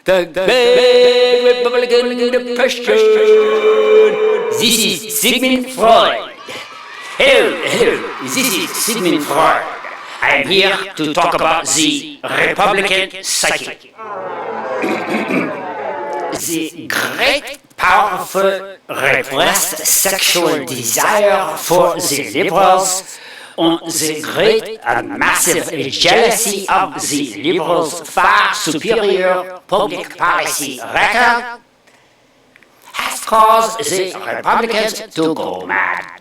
The Great Republican Depression. This is Sigmund Freud. Hello, this is Sigmund Freud. I am here to talk about the Republican psyche. The great, powerful, repressed sexual desire for the liberals and the great and massive jealousy of the liberals' far superior public policy record has caused the Republicans to go mad.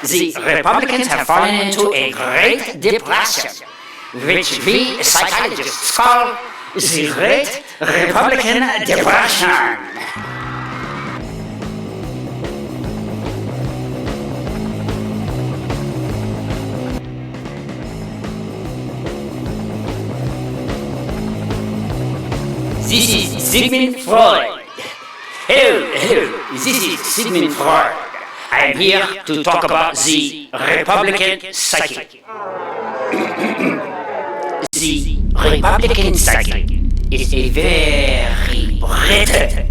The Republicans have fallen into a great depression, which we psychologists call the Great Republican Depression. This is Sigmund Freud. Hello, this is Sigmund Freud. I am here to talk about the Republican psyche. The Republican psyche is a very brittle,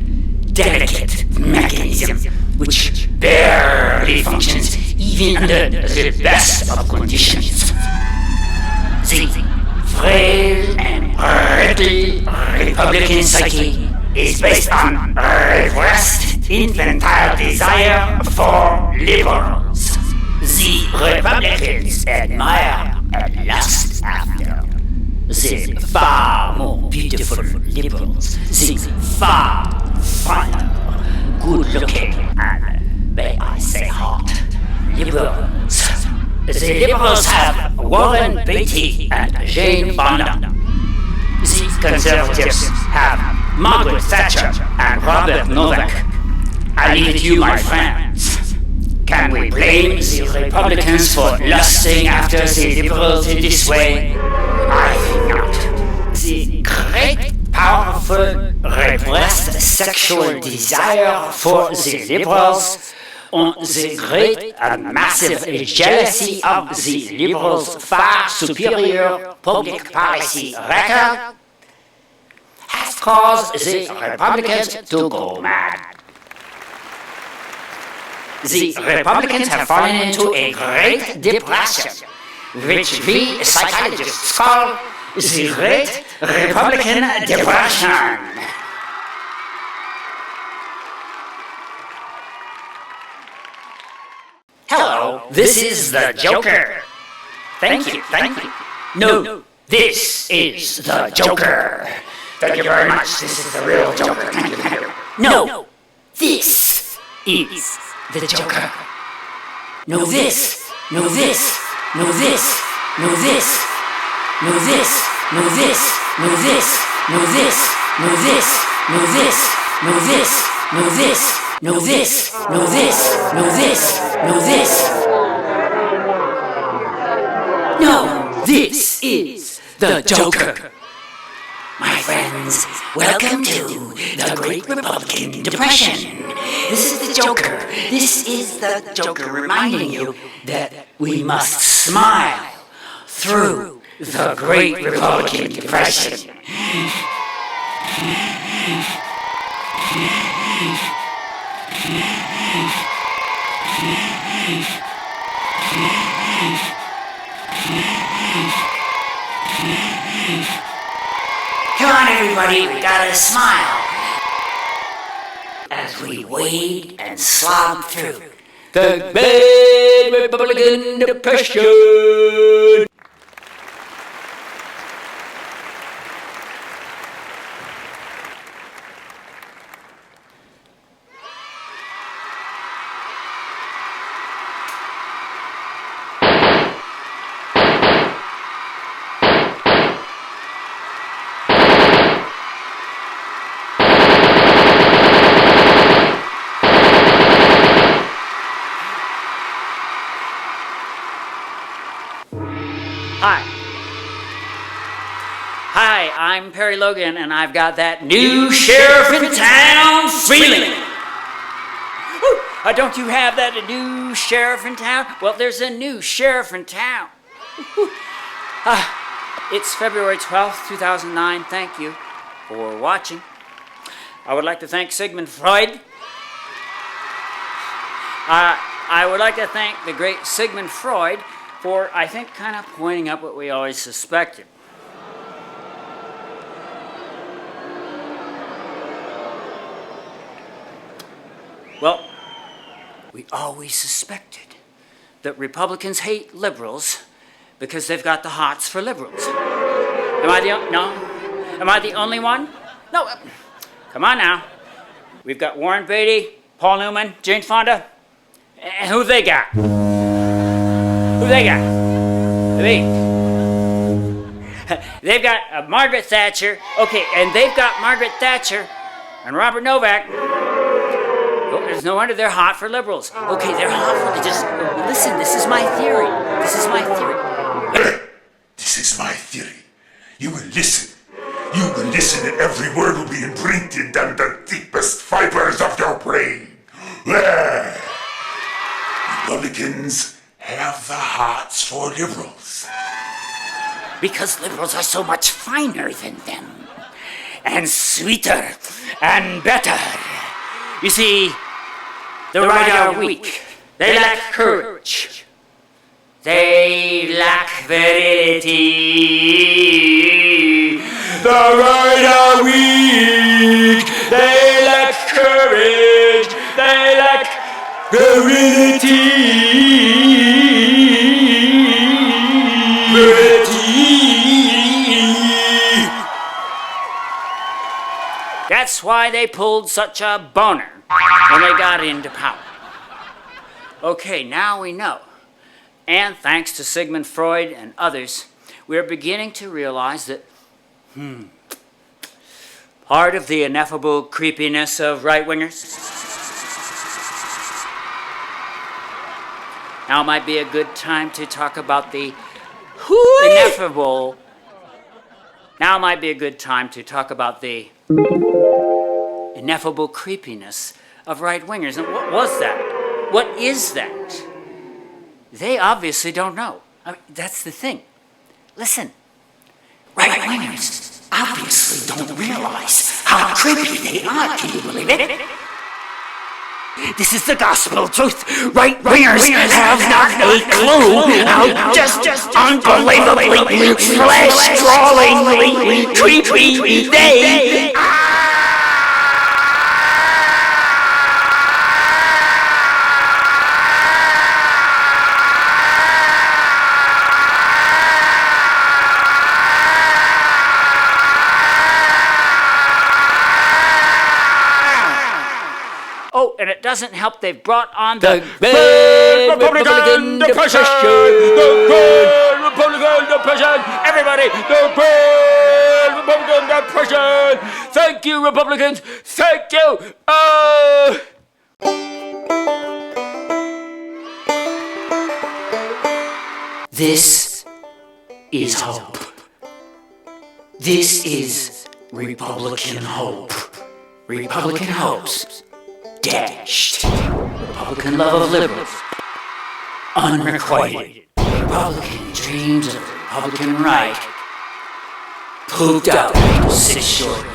delicate mechanism which barely functions even under the best of conditions. The frail and brittle Republican psyche is based on repressed infantile desire for liberals. The Republicans admire and lust after the far more beautiful liberals, the far finer, good-looking, and may I say hot liberals. The liberals have Warren Beatty and Jane Fonda. The conservatives have Margaret Thatcher and Robert Novak. I leave it to you, my friends. Can we blame the Republicans for lusting after the liberals in this way? I think not. The great, powerful, repressed sexual desire for the liberals and the great and massive jealousy of the liberals' far superior public policy record has caused the Republicans to go mad. The Republicans have fallen into a great depression, which we psychologists call the Great Republican Depression. Hello, this is the Joker. Thank you. No, this is the Joker. Thank you very much. This is the real Joker. Thank you. No, this is the Joker. No this, no this, no this, no this, no this, no this, no this, no this, no this, no this, no this, no this, no this, no this, no this, no this. No, this is the Joker. My friends, welcome to the Great Republican Depression. This is the Joker. This is the Joker reminding you that we must smile through the Great Republican Depression. Come on, everybody, we gotta smile as we wade and slog through the Great Republican Depression. Hi, I'm Perry Logan, and I've got that new sheriff in town feeling. Don't you have that new sheriff in town? Well, there's a new sheriff in town. It's February 12th, 2009. Thank you for watching. I would like to thank Sigmund Freud. I would like to thank the great Sigmund Freud for, I think, kind of pointing up what we always suspected. Well, we always suspected that Republicans hate liberals because they've got the hots for liberals. Am I the only one? No. Come on now. We've got Warren Beatty, Paul Newman, Jane Fonda. And who they got? They've got Margaret Thatcher. Okay, and they've got Margaret Thatcher and Robert Novak. Oh, there's no wonder they're hot for liberals. Okay, they're hot for... Just listen, this is my theory. This is my theory. You will listen. You will listen and every word will be imprinted on the deepest fibers of your brain. Republicans have the hots for liberals. Because liberals are so much finer than them. And sweeter and better. You see, the right are weak. They lack courage. They lack virility. The right are weak. They lack courage. They lack virility. That's why they pulled such a boner when they got into power. Okay, now we know. And thanks to Sigmund Freud and others, we are beginning to realize that, part of the ineffable creepiness of right-wingers. Now might be a good time to talk about the ineffable. Now might be a good time to talk about the ineffable creepiness of right-wingers. And what was that? What is that? They obviously don't know. I mean, that's the thing. Listen, right-wingers obviously don't realize how creepy they are. Can you believe it? This is the gospel truth. Right-wingers have not a clue how just unbelievably flesh-crawlingly creepy they are. Oh, and it doesn't help they've brought on the Great Republican Depression. The Great Republican Depression. Everybody, the Great Republican Depression. Thank you, Republicans. Thank you. This is hope. This is Republican hope. Republican hopes dashed. Republican love of liberals unrequited. Republican dreams of the Republican right pooped out after 6 short years.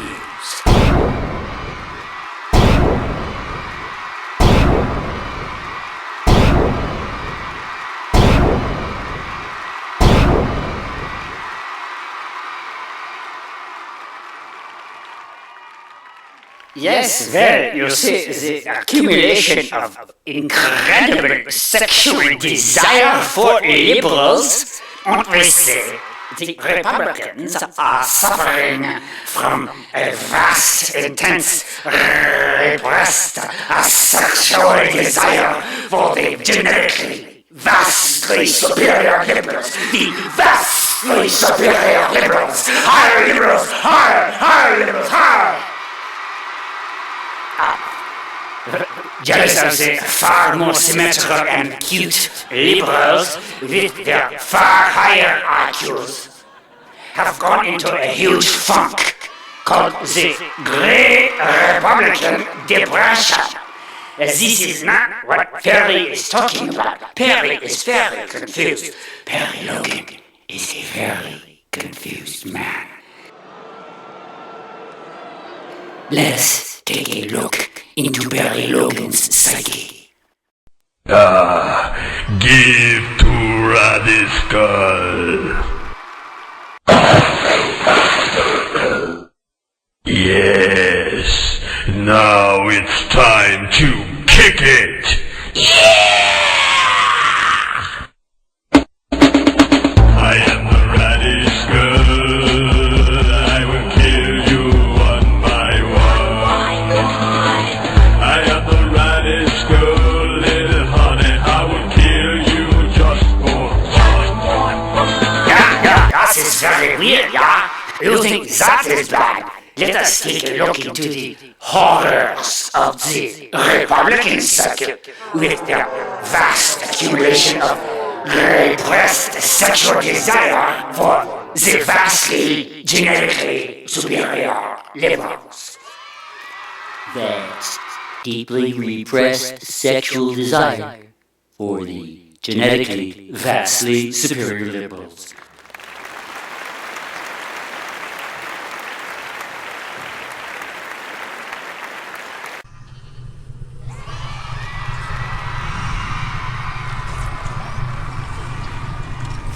Yes, well, you see, the accumulation of incredible sexual desire for liberals, and we say the Republicans are suffering from a vast, intense, repressed sexual desire for the genetically vastly superior liberals. The vastly superior liberals. Higher liberals, higher liberals, higher. Jealous of the far more symmetrical and cute liberals with their far higher IQs have gone into a huge funk called the Great Republican Depression. This is not what Perry is talking about. Perry is very confused. Perry Logan is a very confused man. Let us take a look into Barry Logan's psyche. Give to Radical. Yes, now it's time to kick it. I am the Radical. I will kill you one by one. I am the Radical, little honey. I will kill you just for fun. Yeah, that is very weird, yeah? You think that is bad? Let us take a look into the horrors of the Republican circuit with their vast accumulation of repressed sexual desire for the vastly genetically superior liberals. That's deeply repressed sexual desire for the genetically vastly superior liberals.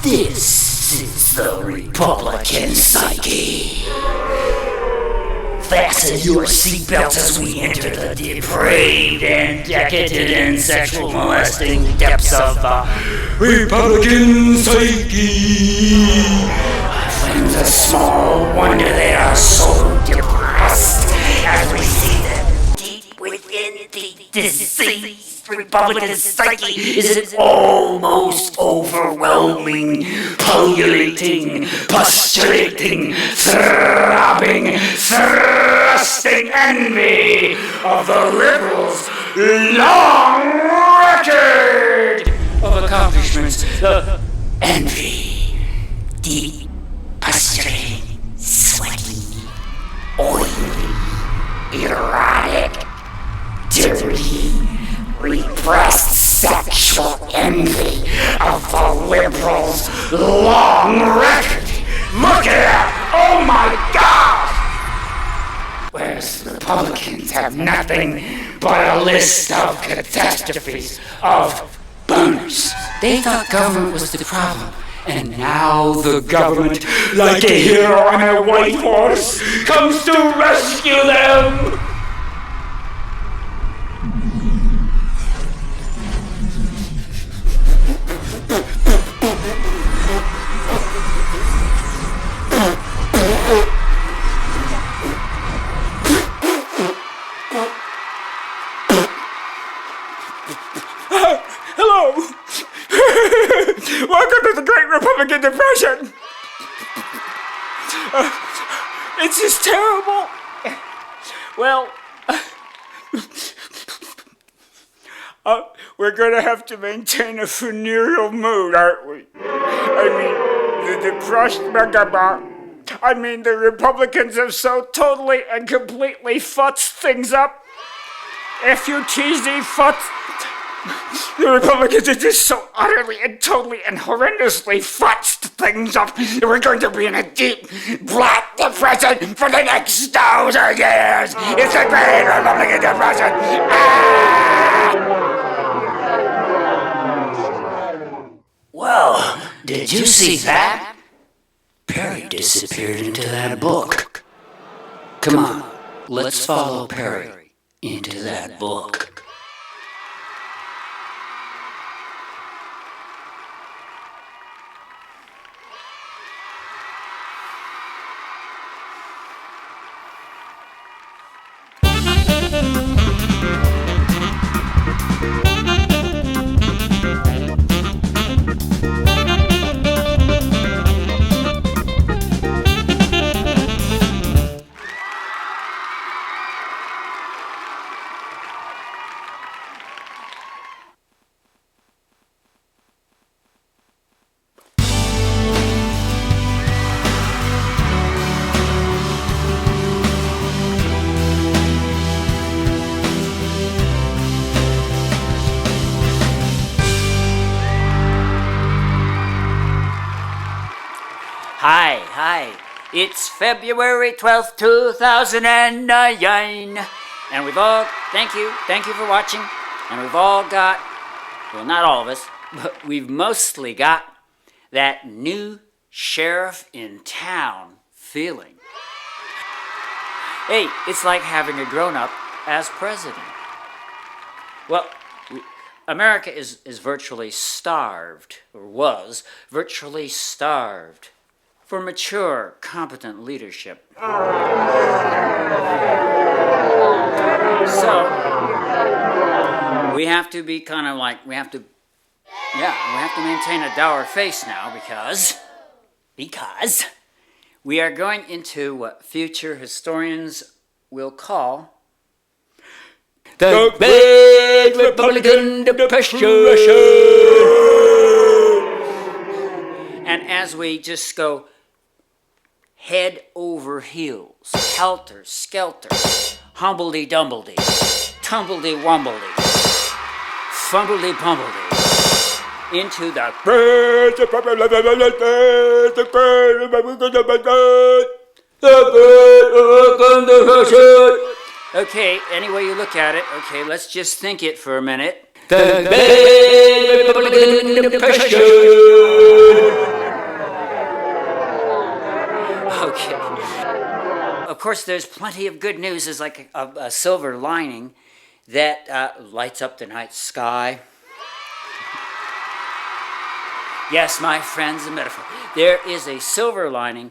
This is the Republican psyche. Fasten your seatbelts as we enter the depraved and decadent and sexual molesting depths of the Republican psyche. My friends, a small wonder they are so depressed as we see them deep within the diseased Republican psyche is an almost overwhelming, pullulating, postulating, throbbing, thrusting envy of the liberals' long record of accomplishments. The envy, deep, postulating, sweaty, oily, erotic, dirty, repressed sexual envy of the liberals' long record. Look at that! Oh my God! Whereas Republicans have nothing but a list of catastrophes, of boners. They thought government was the problem, and now the government, like a hero on a white horse, comes to rescue them! Hello! Welcome to the Great Republican Depression! It's just terrible. Well, we're gonna have to maintain a funereal mood, aren't we? I mean, the depressed megabot. I mean, the Republicans have so totally and completely futzed things up. F-U-T-Z, futz. The Republicans are just so utterly and totally and horrendously futzed things up that we're going to be in a deep, black depression for the next 1,000 years. It's a great Republican depression. Well, did you see that? Perry disappeared into that book. Come on, let's follow Perry into that book. It's February 12th, 2009. And we've all, thank you for watching. And we've all got, well, not all of us, but we've mostly got that new sheriff in town feeling. Hey, it's like having a grown-up as president. Well, America is virtually starved, or was virtually starved, for mature, competent leadership. So, we have to be kind of like, we have to maintain a dour face now because we are going into what future historians will call the Great Republican Depression. And as we just go head over heels, helter-skelter, humbledy-dumbledy, tumbledy-wumbledy, fumbledy-pumbledy, into the Great Depression. Okay, any way you look at it, okay, let's just think it for a minute. The Great Republican Depression. Okay. Of course, there's plenty of good news. There's like a silver lining that lights up the night sky. Yes, my friends, a metaphor. There is a silver lining,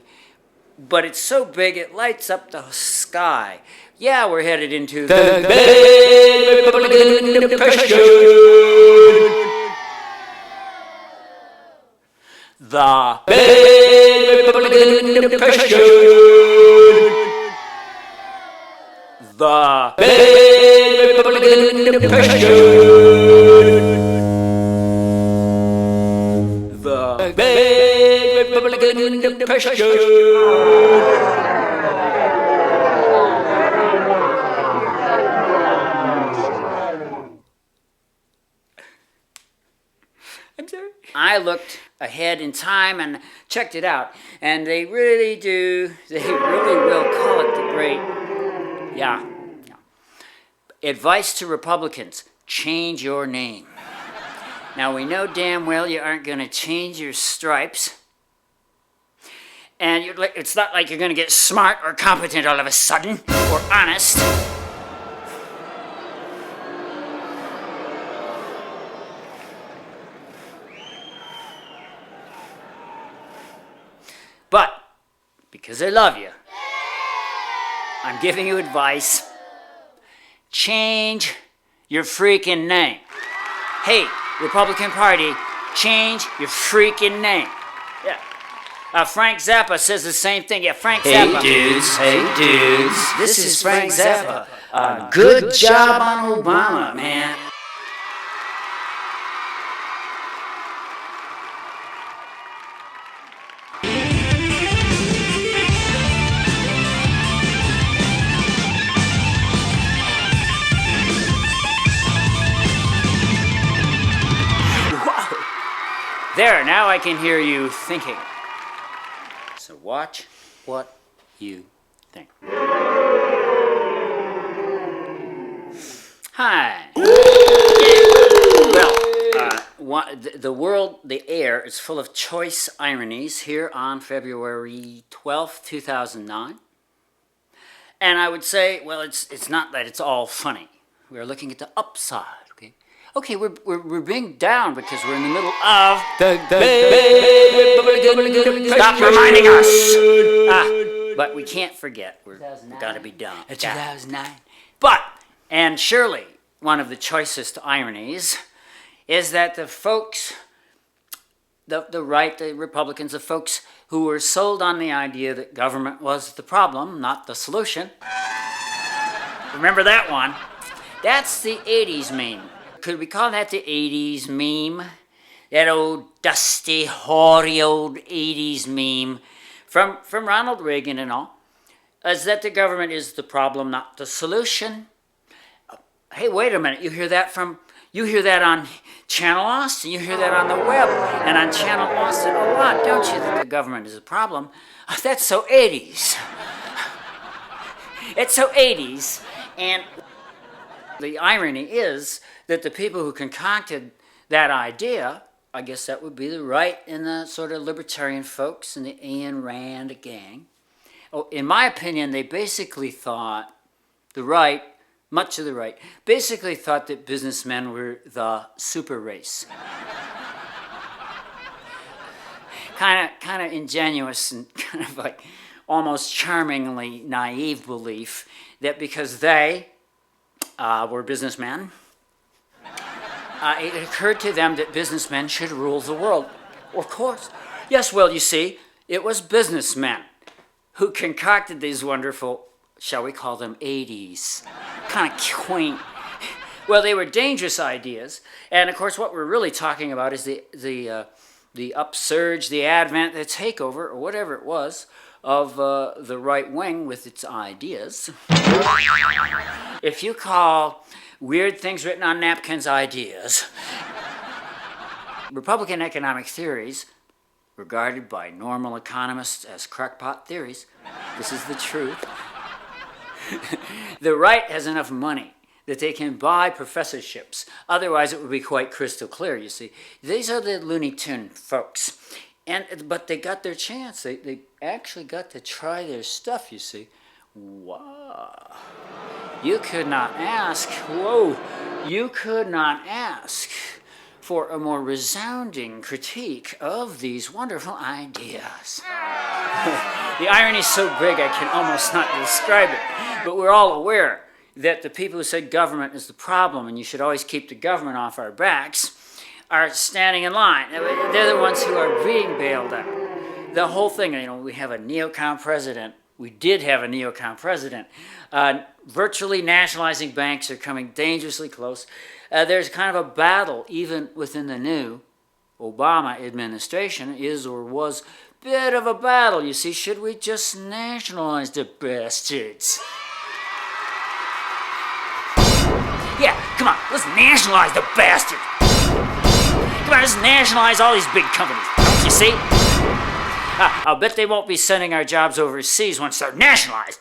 but it's so big it lights up the sky. Yeah, we're headed into the Great Republican Depression. The Great Republican Depression. The Great Republican Depression. The Great Republican Depression. I'm sorry. I looked ahead in time and checked it out, and they really will call it the great, yeah. Advice to Republicans, change your name. Now, we know damn well you aren't going to change your stripes, and it's not like you're going to get smart or competent all of a sudden, or honest. But, because I love you, I'm giving you advice. Change your freaking name. Hey, Republican Party, change your freaking name. Yeah. Frank Zappa says the same thing. Yeah, Frank Zappa. Hey dudes. This is Frank Zappa. Good job on Obama, man. There, now I can hear you thinking. So watch what you think. Hi. Well, the air is full of choice ironies here on February 12th, 2009. And I would say, well, it's not that it's all funny. We're looking at the upside. Okay, we're being down because we're in the middle of Stop reminding us. But we can't forget. We've got to be done. 2009. But, and surely one of the choicest ironies is that the folks, the right, the Republicans, the folks who were sold on the idea that government was the problem, not the solution. Remember that one? That's the 80s meme. Could we call that the 80s meme? That old dusty, hoary old 80s meme from Ronald Reagan and all, is that the government is the problem, not the solution. Hey, wait a minute, you hear that from You hear that on Channel Austin, you hear that on the web, and on Channel Austin a lot, don't you, that the government is a problem? That's so 80s. It's so 80s, and the irony is that the people who concocted that idea, I guess that would be the right and the sort of libertarian folks and the Ayn Rand gang. Oh, in my opinion, they basically thought, the right, much of the right, basically thought that businessmen were the super race. kind of ingenuous and kind of like almost charmingly naive belief that because they were businessmen, it occurred to them that businessmen should rule the world. Of course. Yes, well, you see, it was businessmen who concocted these wonderful, shall we call them 80s, kind of quaint. Well, they were dangerous ideas. And of course, what we're really talking about is the upsurge, the advent, the takeover, or whatever it was, of the right wing with its ideas. If you call weird things written on napkins ideas, Republican economic theories, regarded by normal economists as crackpot theories, this is the truth. The right has enough money that they can buy professorships. Otherwise, it would be quite crystal clear, you see. These are the Looney Tune folks. But they got their chance. They actually got to try their stuff, you see. Wow. You could not ask for a more resounding critique of these wonderful ideas. The irony is so big I can almost not describe it. But we're all aware that the people who said government is the problem and you should always keep the government off our backs are standing in line. They're the ones who are being bailed out. The whole thing, we have a neocon president. We did have a neocon president. Virtually nationalizing banks are coming dangerously close. There's kind of a battle, even within the new Obama administration, is or was a bit of a battle. You see, should we just nationalize the bastards? Yeah, come on, let's nationalize the bastards. Come on, let's nationalize all these big companies. Don't you see? I'll bet they won't be sending our jobs overseas once they're nationalized.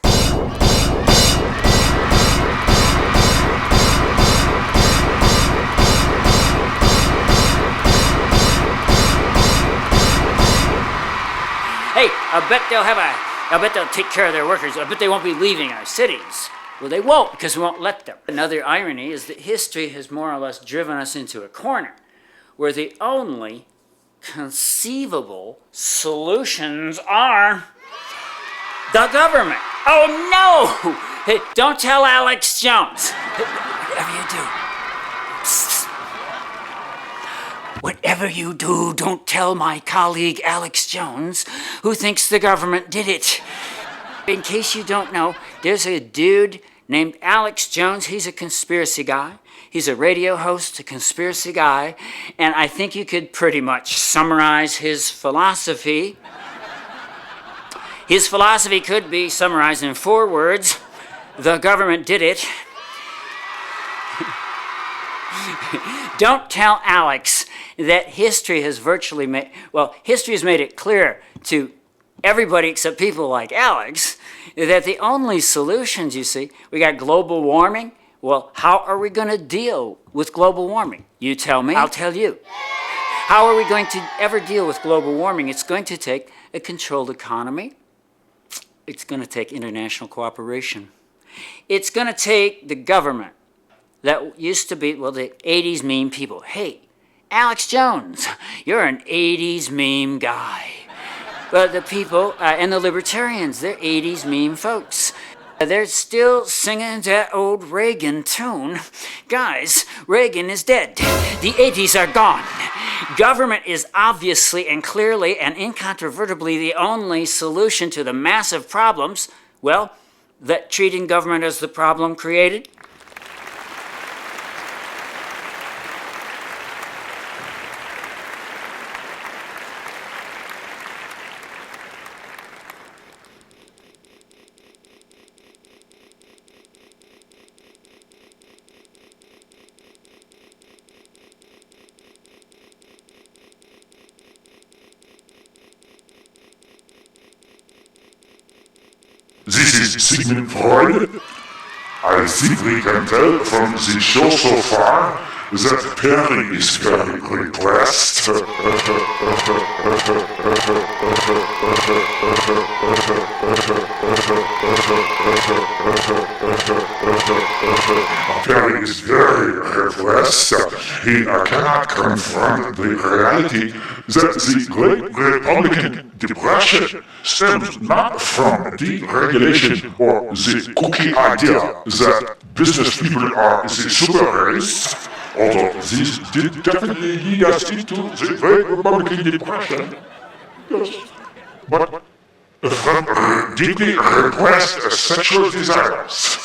Hey, I bet they'll take care of their workers. I bet they won't be leaving our cities. Well, they won't, because we won't let them. Another irony is that history has more or less driven us into a corner where the only conceivable solutions are the government. Oh, no! Hey, don't tell Alex Jones. Whatever you do. Psst. Whatever you do, don't tell my colleague Alex Jones, who thinks the government did it. In case you don't know, there's a dude named Alex Jones. He's a conspiracy guy. He's a radio host, a conspiracy guy, and I think you could pretty much summarize his philosophy. His philosophy could be summarized in 4 words. The government did it. Don't tell Alex that history has history has made it clear to everybody except people like Alex that the only solutions, you see, we got global warming. Well, how are we going to deal with global warming? You tell me, I'll tell you. How are we going to ever deal with global warming? It's going to take a controlled economy. It's going to take international cooperation. It's going to take the government that used to be, the 80s meme people. Hey, Alex Jones, you're an 80s meme guy. But the people and the libertarians, they're 80s meme folks. They're still singing that old Reagan tune. Guys, Reagan is dead. The 80s are gone. Government is obviously and clearly and incontrovertibly the only solution to the massive problems, that treating government as the problem created. is Sigmund Freud. I think we can tell from the show so far that Perry is very repressed. Perry is very repressed. He cannot confront the reality that the Great Republican Depression stems not from deregulation or the cookie idea that business people are the super race, although this did definitely lead us into the Great Republican Depression. Yes. But from deeply repressed sexual desires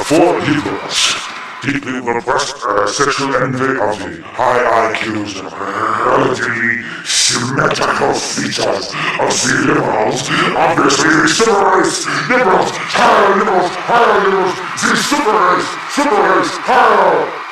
for liberals, deeply repressed sexual envy of the high IQs and relatively symmetrical features of the liberals, obviously the super race, liberals, higher liberals, the super race, higher.